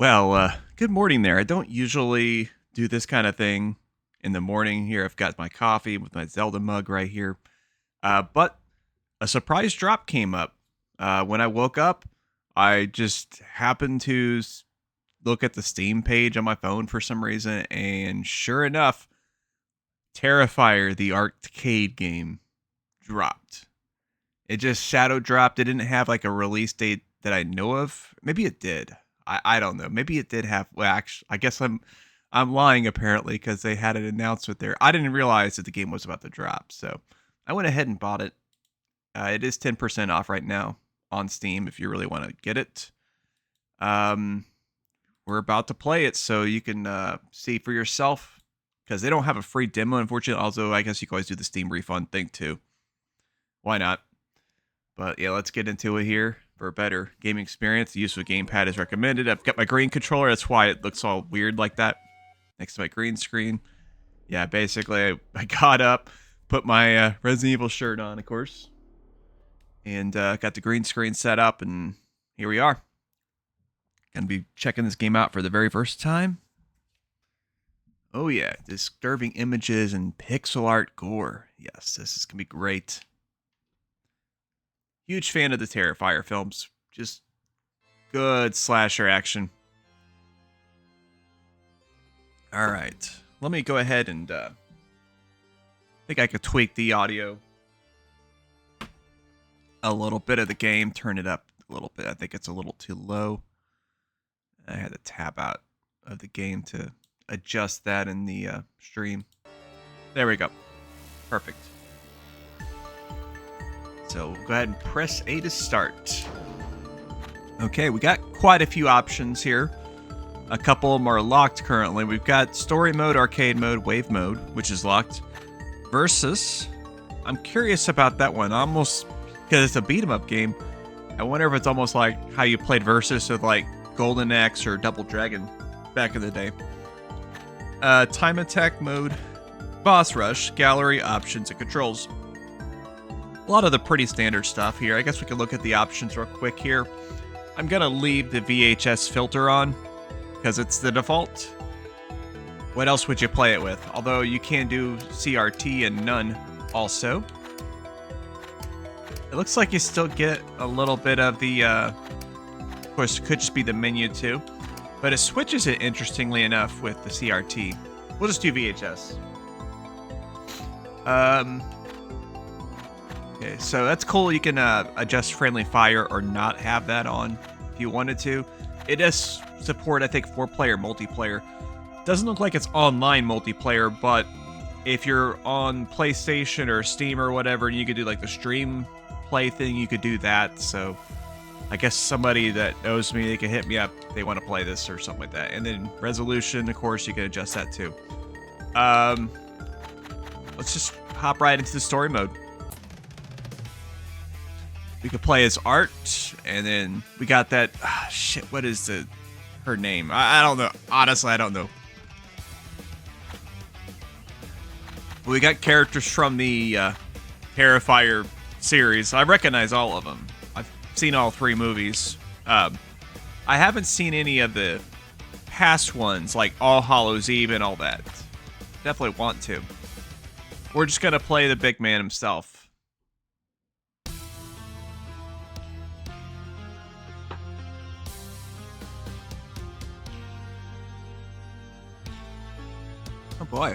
Good morning there. I don't usually do this kind of thing in the morning here. I've got my coffee with my Zelda mug right here. But a surprise drop came up. When I woke up, I just happened to look at the Steam page on my phone for some reason, and sure enough, Terrifier The Arcade Game dropped. It just shadow dropped. It didn't have like a release date that I know of. Maybe it did. I don't know. Maybe it did have. Well, actually, I guess I'm lying apparently because they had an announcement there. I didn't realize that the game was about to drop, so I went ahead and bought it. It is 10% off right now on Steam if you really want to get it. Um, we're about to play it, so you can see for yourself because they don't have a free demo, unfortunately. Although I guess you can always do the Steam refund thing too. Why not? But yeah, let's get into it here for a better gaming experience. The use of a gamepad is recommended. I've got my green controller. That's why it looks all weird like that next to my green screen. Yeah, basically, I got up, put my Resident Evil shirt on, of course, and got the green screen set up, and here we are. Gonna be checking this game out for the very first time. Oh yeah, disturbing images and pixel art gore. Yes, this is gonna be great. Huge fan of the Terrifier films. Just good slasher action. All right. Let me go ahead and I think I could tweak the audio a little bit of the game, turn it up a little bit. I think it's a little too low. I had to tab out of the game to adjust that in the stream. There we go. Perfect. So go ahead and press A to start. Okay, we got quite a few options here. A couple of them are locked currently. We've got story mode, arcade mode, wave mode, which is locked. Versus, I'm curious about that one. Almost, because it's a beat 'em up game. I wonder if it's almost like how you played Versus with like Golden Axe or Double Dragon back in the day. Time attack mode, boss rush, gallery, options, and controls. A lot of the pretty standard stuff here. I guess we can look at the options real quick here. I'm going to leave the VHS filter on because it's the default. What else would you play it with? Although you can do CRT and none also. It looks like you still get a little bit of the, of course, it could just be the menu too. But it switches it interestingly enough with the CRT. We'll just do VHS. Okay, so that's cool. You can adjust friendly fire or not have that on if you wanted to. It does support, I think, 4-player multiplayer. Doesn't look like it's online multiplayer, but if you're on PlayStation or Steam or whatever, and you could do like the stream play thing, you could do that. So I guess somebody that knows me, they can hit me up if they want to play this or something like that. And then resolution, of course, you can adjust that too. Let's just hop right into the story mode. We could play as Art, and then we got that. Shit, what is her name? I don't know. Honestly, I don't know. We got characters from the Terrifier series. I recognize all of them. I've seen all 3 movies. I haven't seen any of the past ones, like All Hallows Eve and all that. Definitely want to. We're just gonna play the big man himself. Oh boy.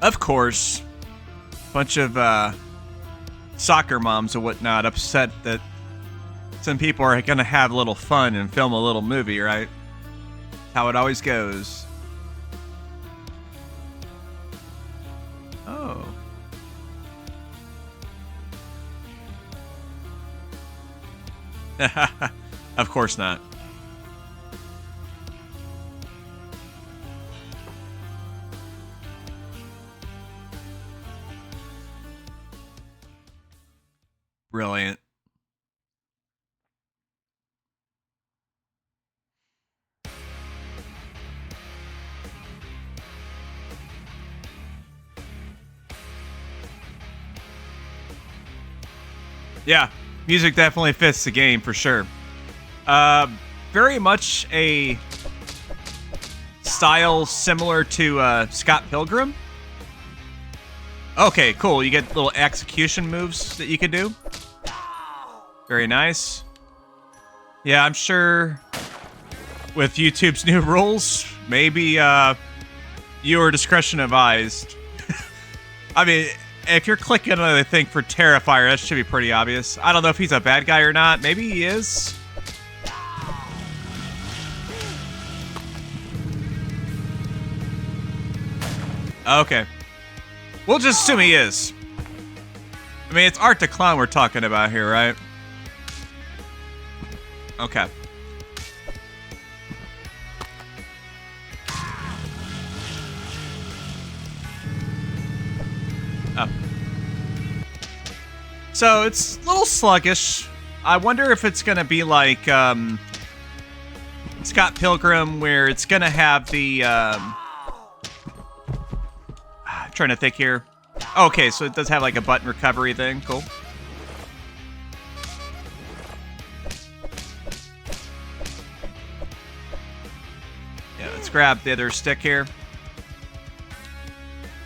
Of course, bunch of soccer moms and whatnot upset that some people are going to have a little fun and film a little movie, right? How it always goes. Oh. Of course not. Brilliant. Yeah, music definitely fits the game for sure. Very much a style similar to Scott Pilgrim. Okay, cool. You get little execution moves that you can do. Very nice. Yeah, I'm sure with YouTube's new rules, maybe your discretion advised. I mean, if you're clicking on the thing for Terrifier, that should be pretty obvious. I don't know if he's a bad guy or not. Maybe he is. Okay. We'll just assume he is. I mean, it's Art the Clown we're talking about here, right? Okay. Oh. So it's a little sluggish. I wonder if it's going to be like Scott Pilgrim, where it's going to have the... I'm trying to think here. Okay, so it does have like a button recovery thing. Cool. Yeah, let's grab the other stick here.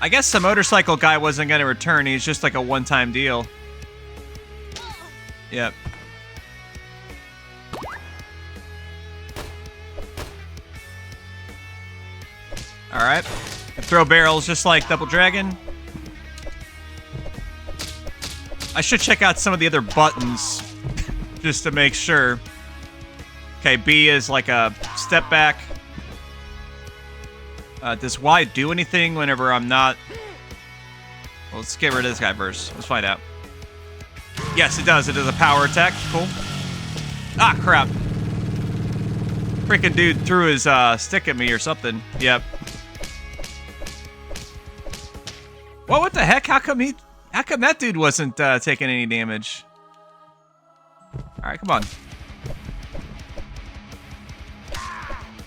I guess the motorcycle guy wasn't going to return. He's just like a one-time deal. Yep. Alright. Throw barrels just like Double Dragon. I should check out some of the other buttons just to make sure. Okay, B is like a step back. Does Y do anything whenever I'm not... Well, let's get rid of this guy first. Let's find out. Yes, it does. It does a power attack. Cool. Ah, crap. Freaking dude threw his stick at me or something. Yep. Well, what the heck? How come that dude wasn't taking any damage? Alright, come on.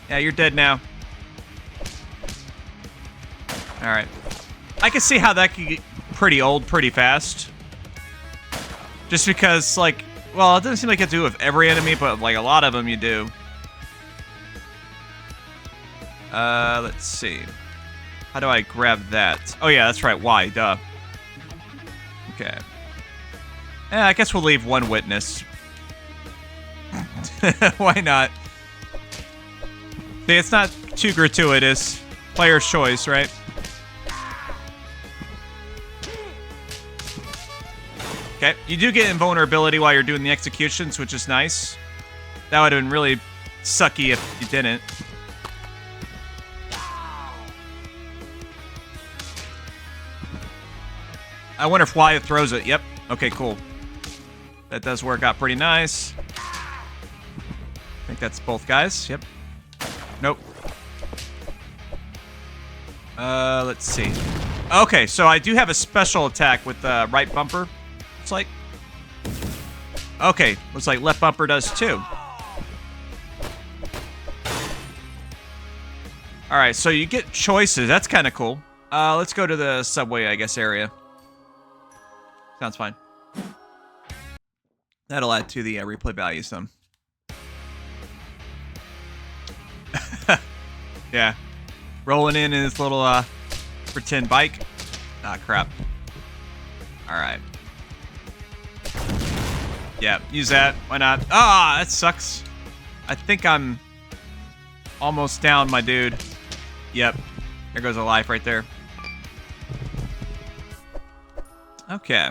Yeah, you're dead now. Alright. I can see how that could get pretty old pretty fast. Just because, like... Well, it doesn't seem like you have to do it with every enemy, but like a lot of them you do. Let's see. How do I grab that? Oh yeah, that's right, Y, duh. Okay. Yeah, I guess we'll leave one witness. Why not? See, it's not too gratuitous. Player's choice, right? Okay, you do get invulnerability while you're doing the executions, which is nice. That would have been really sucky if you didn't. I wonder if Y throws it. Yep. Okay, cool. That does work out pretty nice. I think that's both guys. Yep. Nope. Let's see. Okay, so I do have a special attack with the right bumper. It's like... Okay, looks like left bumper does too. Alright, so you get choices. That's kind of cool. Let's go to the subway, I guess, area. Sounds fine. That'll add to the replay value some. Yeah. Rolling in his little pretend bike. Ah, crap. Alright. Yeah, use that. Why not? Ah, that sucks. I think I'm almost down, my dude. Yep. There goes a life right there. Okay.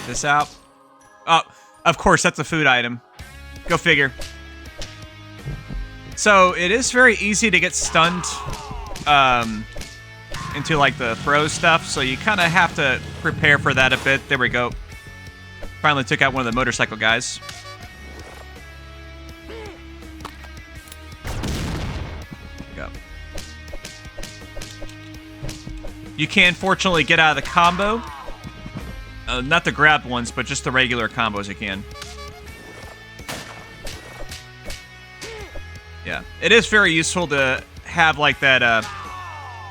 This out. Oh, of course, that's a food item. Go figure. So, it is very easy to get stunned into, like, the throw stuff, so you kind of have to prepare for that a bit. There we go. Finally took out one of the motorcycle guys. There we go. You can, fortunately, get out of the combo. Not the grab ones, but just the regular combos you can. Yeah. It is very useful to have, like, that,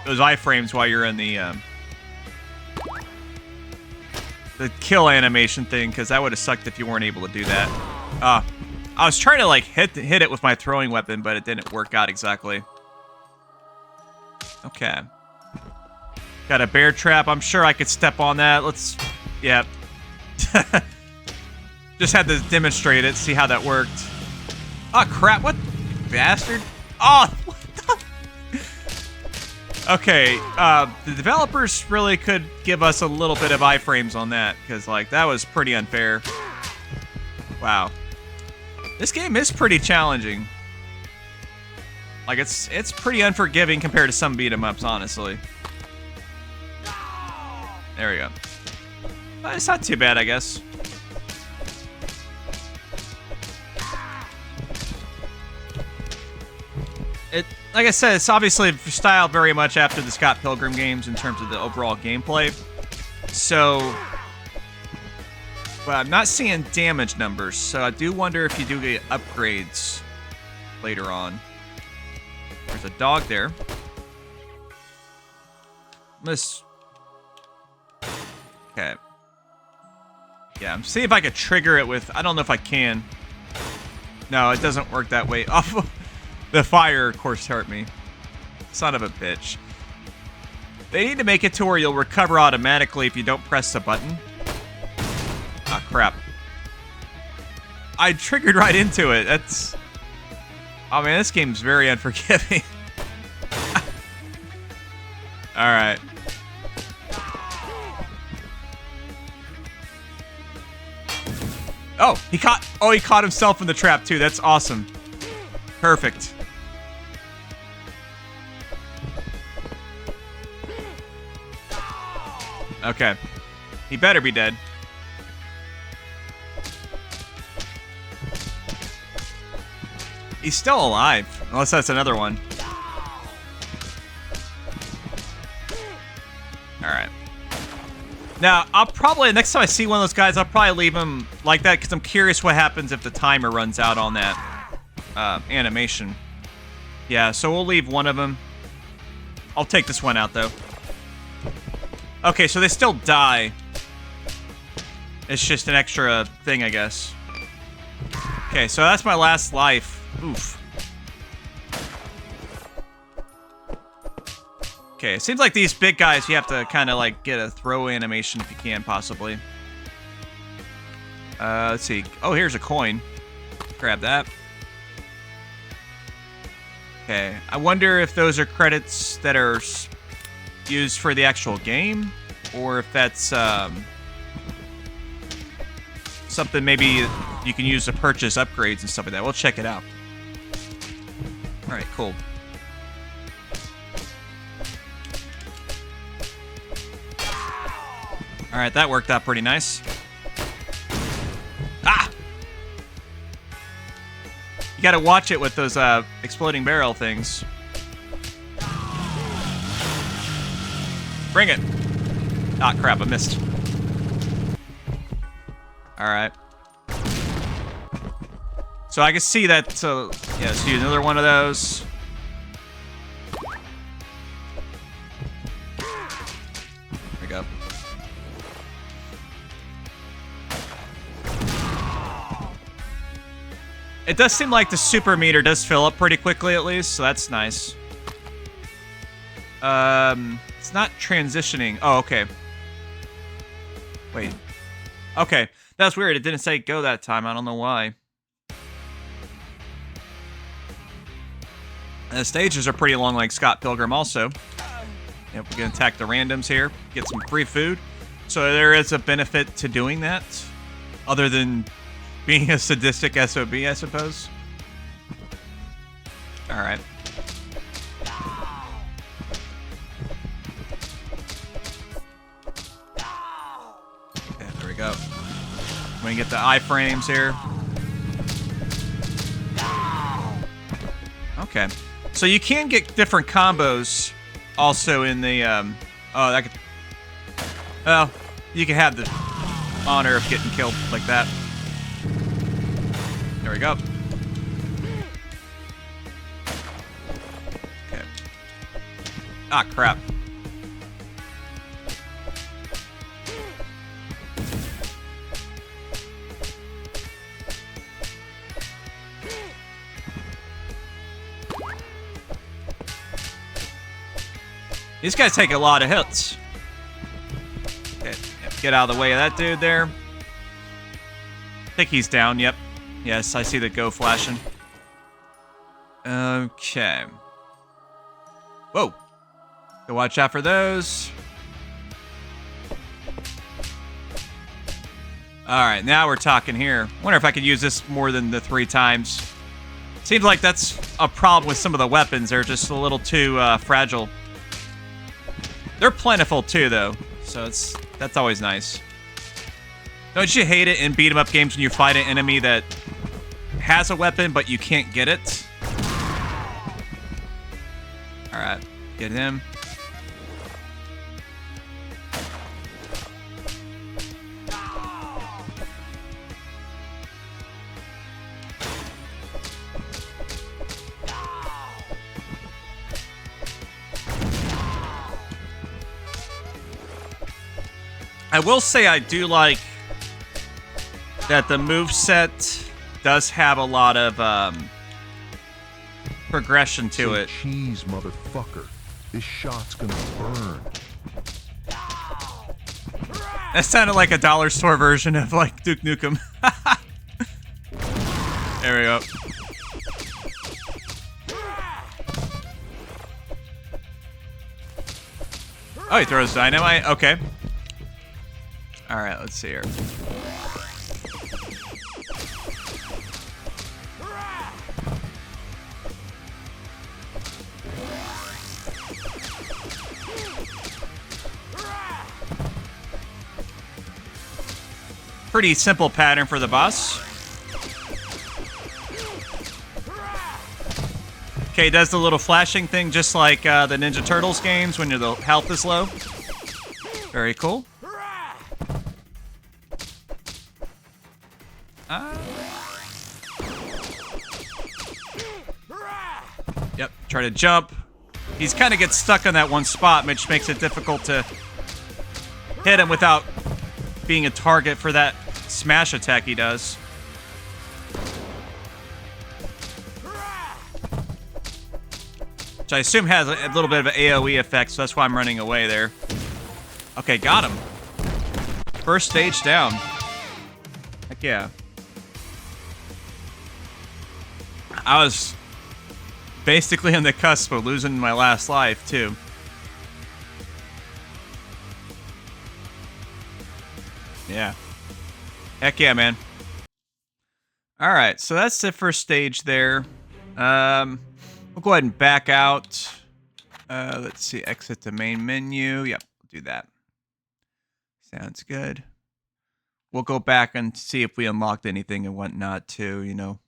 those iframes while you're in the, the kill animation thing, because that would have sucked if you weren't able to do that. I was trying to like hit it with my throwing weapon, but it didn't work out exactly. Okay. Got a bear trap. I'm sure I could step on that. Let's... Yeah. Just had to demonstrate it, see how that worked. Oh, crap. What? Bastard. Oh, what the... Okay, the developers really could give us a little bit of iframes on that, because, like, that was pretty unfair. Wow. This game is pretty challenging. Like, it's pretty unforgiving compared to some beat-em-ups, honestly. There we go. It's not too bad, I guess. Like I said, it's obviously styled very much after the Scott Pilgrim games in terms of the overall gameplay. So, but I'm not seeing damage numbers, so I do wonder if you do get upgrades later on. There's a dog there. Okay. Yeah, I'm seeing if I could trigger it with... I don't know if I can. No, it doesn't work that way. Oh, the fire, of course, hurt me. Son of a bitch. They need to make it to where you'll recover automatically if you don't press the button. Ah, crap. I triggered right into it. That's... Oh, man, this game's very unforgiving. Alright. Oh, he caught himself in the trap, too. That's awesome. Perfect. Okay. He better be dead. He's still alive. Unless that's another one. Alright. Now, I'll probably, next time I see one of those guys, I'll probably leave him like that, because I'm curious what happens if the timer runs out on that animation. Yeah, so we'll leave one of them. I'll take this one out, though. Okay, so they still die. It's just an extra thing, I guess. Okay, so that's my last life. Oof. Okay, it seems like these big guys, you have to kind of like get a throw animation if you can, possibly. Let's see. Oh, here's a coin. Grab that. Okay, I wonder if those are credits that are used for the actual game, or if that's something maybe you can use to purchase upgrades and stuff like that. We'll check it out. Alright, cool. Alright, that worked out pretty nice. Ah! You gotta watch it with those exploding barrel things. Bring it! Ah, crap, I missed. Alright. So I can see that, so, yeah, let's do another one of those. There we go. It does seem like the super meter does fill up pretty quickly, at least, so that's nice. It's not transitioning. Oh, okay. Wait. Okay, that's weird. It didn't say go that time. I don't know why. And the stages are pretty long, like Scott Pilgrim also. Yep, we're gonna attack the randoms here. Get some free food. So there is a benefit to doing that, other than being a sadistic SOB, I suppose. Alright. Okay, there we go. We can get the iframes here. Okay. So you can get different combos also in the, oh, that could... Well, you can have the honor of getting killed like that. There we go. Okay. Ah, crap. These guys take a lot of hits. Okay, get out of the way of that dude there. I think he's down, yep. Yes, I see the go flashing. Okay. Whoa. So watch out for those. Alright, now we're talking here. Wonder if I could use this more than the 3 times. Seems like that's a problem with some of the weapons. They're just a little too fragile. They're plentiful too, though. So that's always nice. Don't you hate it in beat-em-up games when you fight an enemy that has a weapon, but you can't get it? Alright, get him. I will say I do like that the moveset does have a lot of progression to it. Cheese, motherfucker. This shot's gonna burn. That sounded like a dollar store version of like Duke Nukem. There we go. Oh, he throws dynamite? Okay. Alright, let's see here. Pretty simple pattern for the boss. Okay, does the little flashing thing just like the Ninja Turtles games when the health is low. Very cool. Yep, try to jump. He's kind of gets stuck on that one spot, which makes it difficult to hit him without being a target for that smash attack he does. Which I assume has a little bit of an AoE effect, so that's why I'm running away there. Okay, got him. First stage down. Heck yeah. I was basically on the cusp of losing my last life, too. Yeah. Heck yeah, man. Alright, so that's the first stage there. We'll go ahead and back out. Let's see, exit the main menu. Yep, we'll do that. Sounds good. We'll go back and see if we unlocked anything and whatnot, too, you know.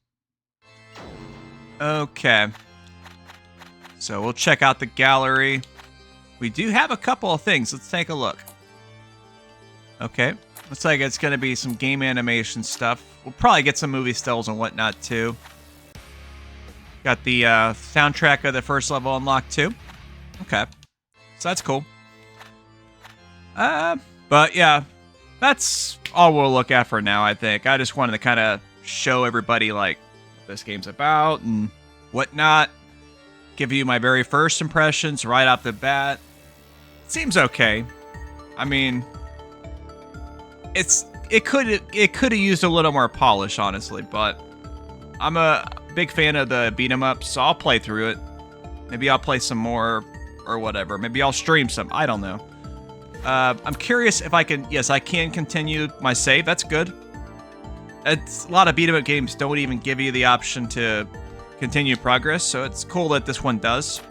Okay. So we'll check out the gallery. We do have a couple of things. Let's take a look. Okay. Looks like it's going to be some game animation stuff. We'll probably get some movie stills and whatnot, too. Got the soundtrack of the first level unlocked, too. Okay. So that's cool. But, yeah. That's all we'll look at for now, I think. I just wanted to kind of show everybody, like, what this game's about and whatnot. Give you my very first impressions right off the bat. Seems okay. I mean, it could have used a little more polish, honestly, but I'm a big fan of the beat 'em ups, so I'll play through it. Maybe I'll play some more or whatever. Maybe I'll stream some. I don't know. I'm curious if I can. Yes, I can continue my save. That's good. It's a lot of beat 'em up games don't even give you the option to continue progress, so it's cool that this one does,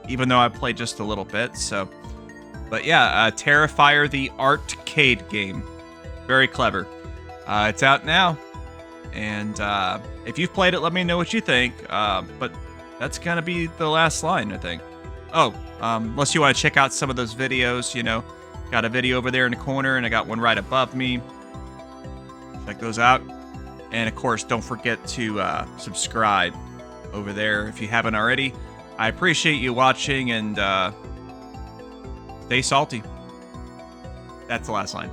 even though I played just a little bit. So, but yeah, Terrifier The Artcade Game, very clever. It's out now, and if you've played it, let me know what you think. But that's gonna be the last line, I think. Oh, unless you want to check out some of those videos, you know, got a video over there in the corner, and I got one right above me. Check those out, and of course, don't forget to subscribe over there if you haven't already. I appreciate you watching, and stay salty. That's the last line.